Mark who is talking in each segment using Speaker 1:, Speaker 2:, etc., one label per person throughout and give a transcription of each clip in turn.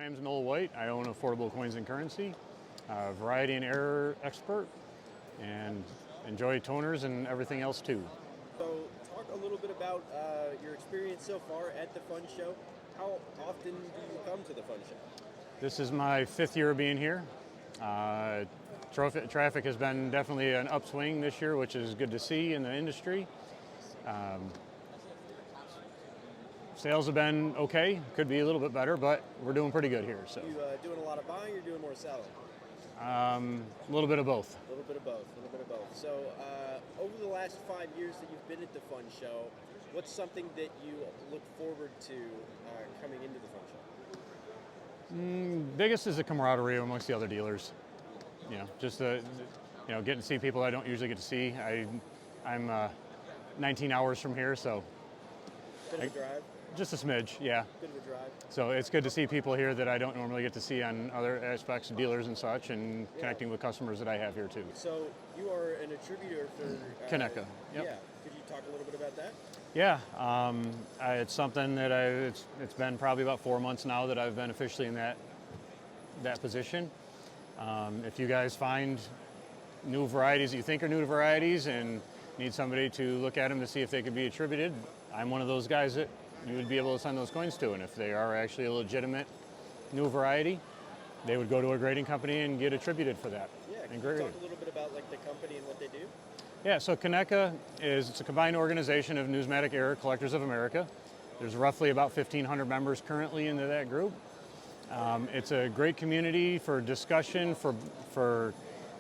Speaker 1: name is Noel White. I own Affordable Coins and Currency, variety and error expert, and enjoy toners and everything else too.
Speaker 2: So talk a little bit about your experience so far at the Fun Show. How often do you come to the Fun Show?
Speaker 1: This is my 5th year being here. Traffic has been definitely an upswing this year, which is good to see in the industry. Sales have been okay, could be a little bit better, but we're doing pretty good here. So,
Speaker 2: you doing a lot of buying or doing more selling?
Speaker 1: a little bit of both.
Speaker 2: A little bit of both, a little bit of both. So over the last 5 years that you've been at the Fun Show, what's something that you look forward to coming into the Fun Show?
Speaker 1: Biggest is the camaraderie amongst the other dealers. You know, just getting to see people I don't usually get to see. I'm 19 hours from here, so.
Speaker 2: Bit of a drive?
Speaker 1: Just a smidge, yeah.
Speaker 2: Bit of a drive.
Speaker 1: So it's good to see people here that I don't normally get to see on other aspects of dealers and such, and connecting with customers that I have here too.
Speaker 2: So you are an attributor for
Speaker 1: CONECA. Yep.
Speaker 2: Yeah. Could you talk a little bit about that?
Speaker 1: Yeah, it's something that it's been probably about 4 months now that I've been officially in that position. If you guys find new varieties that you think are new varieties and need somebody to look at them to see if they could be attributed, I'm one of those guys that you would be able to send those coins to. And if they are actually a legitimate new variety, they would go to a grading company and get attributed for that.
Speaker 2: Yeah, can you talk a little bit about like the company and what they do?
Speaker 1: Yeah, so CONECA it's a combined organization of Numismatic Error Collectors of America. There's roughly about 1,500 members currently into that group. It's a great community for discussion, for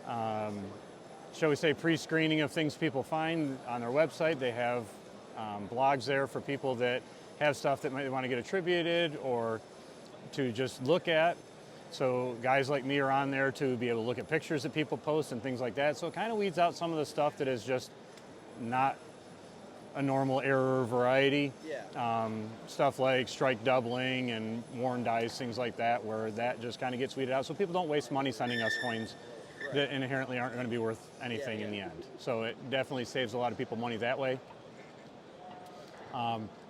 Speaker 1: shall we say, pre-screening of things people find on their website. They have blogs there for people that have stuff that might want to get attributed or to just look at. So guys like me are on there to be able to look at pictures that people post and things like that. So it kind of weeds out some of the stuff that is just not a normal error variety.
Speaker 2: Yeah.
Speaker 1: Stuff like strike doubling and worn dies, things like that, where that just kind of gets weeded out. So people don't waste money sending us coins that inherently aren't going to be worth anything in the end. So it definitely saves a lot of people money that way.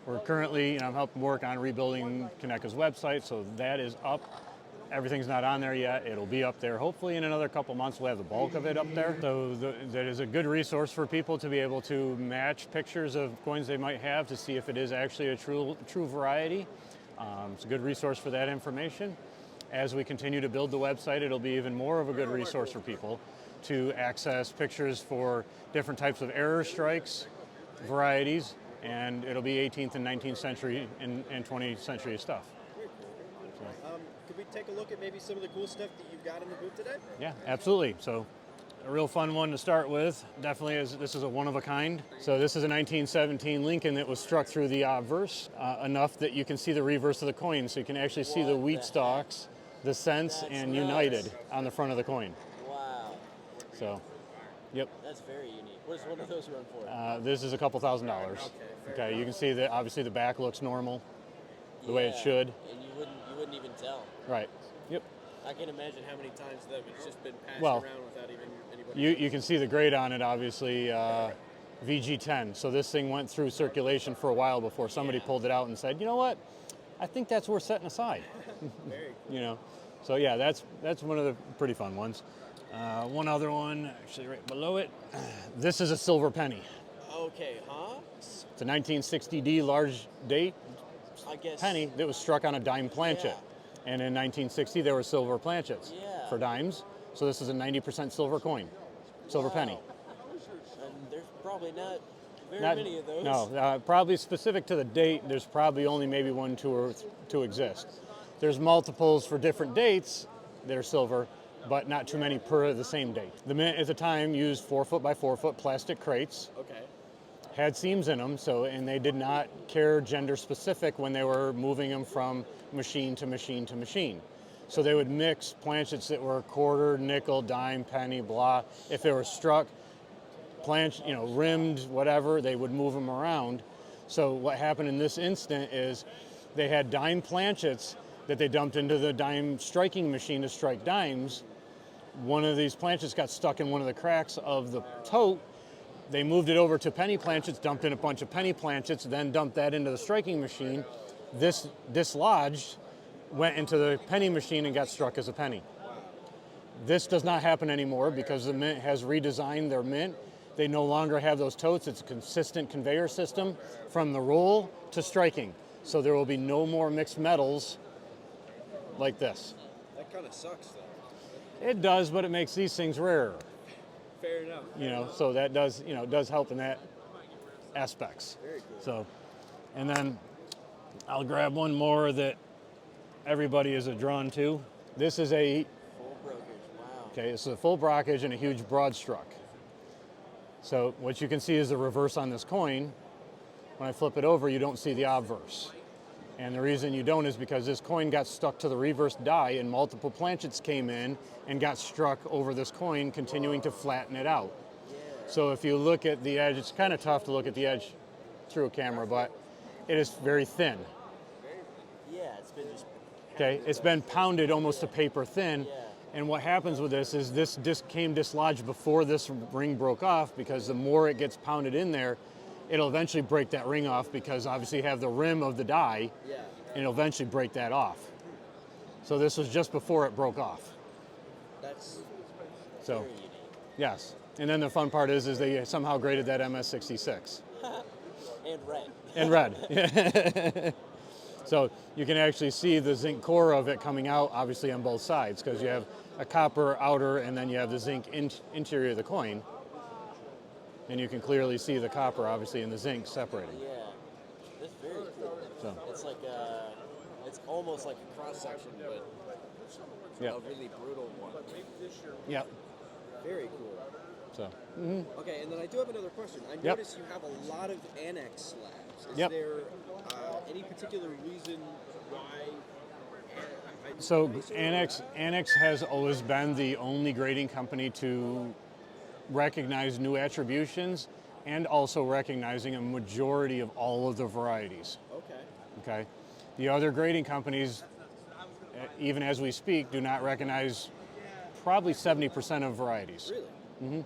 Speaker 1: We're currently, I'm helping work on rebuilding CONECA's website, so that is up. Everything's not on there yet. It'll be up there. Hopefully in another couple months we'll have the bulk of it up there. So that is a good resource for people to be able to match pictures of coins they might have to see if it is actually a true variety. It's a good resource for that information. As we continue to build the website, it'll be even more of a good resource for people to access pictures for different types of error strikes, varieties, and it'll be 18th and 19th century and 20th century stuff.
Speaker 2: Could we take a look at maybe some of the cool stuff that you've got in the booth today?
Speaker 1: Yeah, absolutely. So a real fun one to start with, definitely this is a one of a kind. So this is a 1917 Lincoln that was struck through the obverse enough that you can see the reverse of the coin. So you can actually see the wheat stalks, the cents, and United on the front of the coin.
Speaker 3: Wow.
Speaker 1: So, yep.
Speaker 3: That's very unique. What does one of those run for?
Speaker 1: This is a couple $1,000s. Okay, you can see that obviously the back looks normal, the way it should.
Speaker 3: And you wouldn't even tell.
Speaker 1: Right. Yep.
Speaker 3: I can imagine how many times that it's just been passed
Speaker 1: Well,
Speaker 3: around without even anybody.
Speaker 1: You can see the grade on it, obviously, VG10. So this thing went through circulation for a while before somebody pulled it out and said, you know what, I think that's worth setting aside.
Speaker 2: Very cool.
Speaker 1: You know, so yeah, that's one of the pretty fun ones. One other one, actually right below it, this is a silver penny.
Speaker 3: Okay, huh?
Speaker 1: It's a 1960D large date
Speaker 3: I guess.
Speaker 1: penny that was struck on a dime planchet.
Speaker 3: Yeah.
Speaker 1: And in 1960, there were silver planchets for
Speaker 3: Yeah.
Speaker 1: dimes. So this is a 90% silver coin, silver penny.
Speaker 3: And there's probably not very
Speaker 1: Not-
Speaker 3: many of those.
Speaker 1: No, probably specific to the date, there's probably only maybe one, two, or two exist. There's multiples for different dates that are silver, but not too many per the same date. The mint at the time used 4 foot by 4 foot plastic crates,
Speaker 3: Okay.
Speaker 1: had seams in them, and they did not care gender specific when they were moving them from machine to machine to machine. So they would mix planchets that were quarter, nickel, dime, penny, blah. If they were struck, rimmed, whatever, they would move them around. So what happened in this instant is they had dime planchets that they dumped into the dime striking machine to strike dimes. One of these planchets got stuck in one of the cracks of the tote. They moved it over to penny planchets, dumped in a bunch of penny planchets, then dumped that into the striking machine. This dislodged went into the penny machine and got struck as a penny. This does not happen anymore because the mint has redesigned their mint. They no longer have those totes. It's a consistent conveyor system from the roll to striking. So there will be no more mixed metals like this.
Speaker 2: That kind of sucks, though.
Speaker 1: It does, but it makes these things rarer.
Speaker 2: Fair enough.
Speaker 1: You know, so that does, you know, does help in that aspects.
Speaker 2: Very cool.
Speaker 1: So, and then I'll grab one more that everybody is drawn to. This is a,
Speaker 3: Full brokerage. Wow.
Speaker 1: okay, this is a full brockage and a huge broad struck. So what you can see is the reverse on this coin. When I flip it over, you don't see the obverse. And the reason you don't is because this coin got stuck to the reverse die and multiple planchets came in and got struck over this coin, continuing to flatten it out. So if you look at the edge, it's kind of tough to look at the edge through a camera, but it is very thin.
Speaker 3: Yeah, it's been just.
Speaker 1: Okay, it's been pounded almost to paper thin.
Speaker 3: Yeah.
Speaker 1: And what happens with this is this disc came dislodged before this ring broke off, because the more it gets pounded in there, it'll eventually break that ring off, because obviously you have the rim of the die,
Speaker 2: Yeah.
Speaker 1: and it'll eventually break that off. So this was just before it broke off.
Speaker 2: That's
Speaker 1: So,
Speaker 3: Very unique.
Speaker 1: yes. And then the fun part is they somehow graded that MS66.
Speaker 3: And red.
Speaker 1: And red. So you can actually see the zinc core of it coming out, obviously on both sides, because you have a copper outer and then you have the zinc interior of the coin. And you can clearly see the copper, obviously, and the zinc separating.
Speaker 3: Yeah. That's very cool.
Speaker 1: So,
Speaker 3: It's like it's almost like a cross section, but
Speaker 1: yeah.
Speaker 3: a really brutal one.
Speaker 1: Yep.
Speaker 2: very cool.
Speaker 1: So,
Speaker 2: Okay, and then I do have another question. I
Speaker 1: Yep.
Speaker 2: notice you have a lot of annex slabs. Is
Speaker 1: Yep.
Speaker 2: there any particular reason why?
Speaker 1: So Annex has always been the only grading company to recognize new attributions and also recognizing a majority of all of the varieties.
Speaker 2: Okay.
Speaker 1: Okay, the other grading companies, even as we speak, do not recognize probably 70% of varieties.
Speaker 2: Really?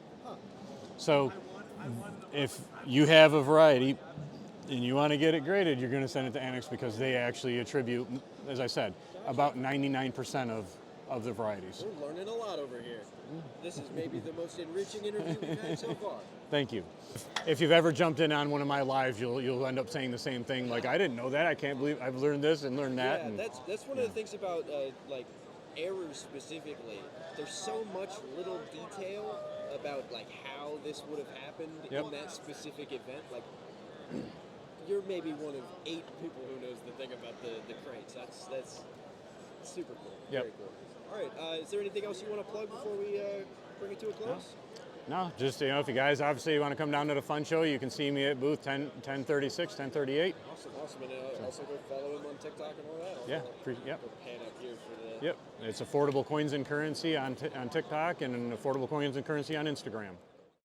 Speaker 1: So if you have a variety and you want to get it graded, you're going to send it to Annex, because they actually attribute, as I said, about 99% of the varieties.
Speaker 2: We're learning a lot over here. This is maybe the most enriching interview we've had so far.
Speaker 1: Thank you. If you've ever jumped in on one of my lives, you'll end up saying the same thing, like, I didn't know that, I can't believe I've learned this and learned that.
Speaker 2: Yeah,
Speaker 1: And
Speaker 2: that's one of the things about like errors specifically. There's so much little detail about like how this would have happened
Speaker 1: Yep.
Speaker 2: in that specific event. Like you're maybe one of 8 people who knows the thing about the crates. That's super cool.
Speaker 1: Yep.
Speaker 2: Very cool. All right. Is there anything else you want to plug before we bring it to a close?
Speaker 1: No, just, if you guys obviously want to come down to the fun show, you can see me at booth 1036, 1038.
Speaker 2: Awesome. And also go follow him on TikTok and all that.
Speaker 1: Yeah, yep.
Speaker 2: Go pan up here for the.
Speaker 1: Yep, it's Affordable Coins and Currency on TikTok and Affordable Coins and Currency on Instagram.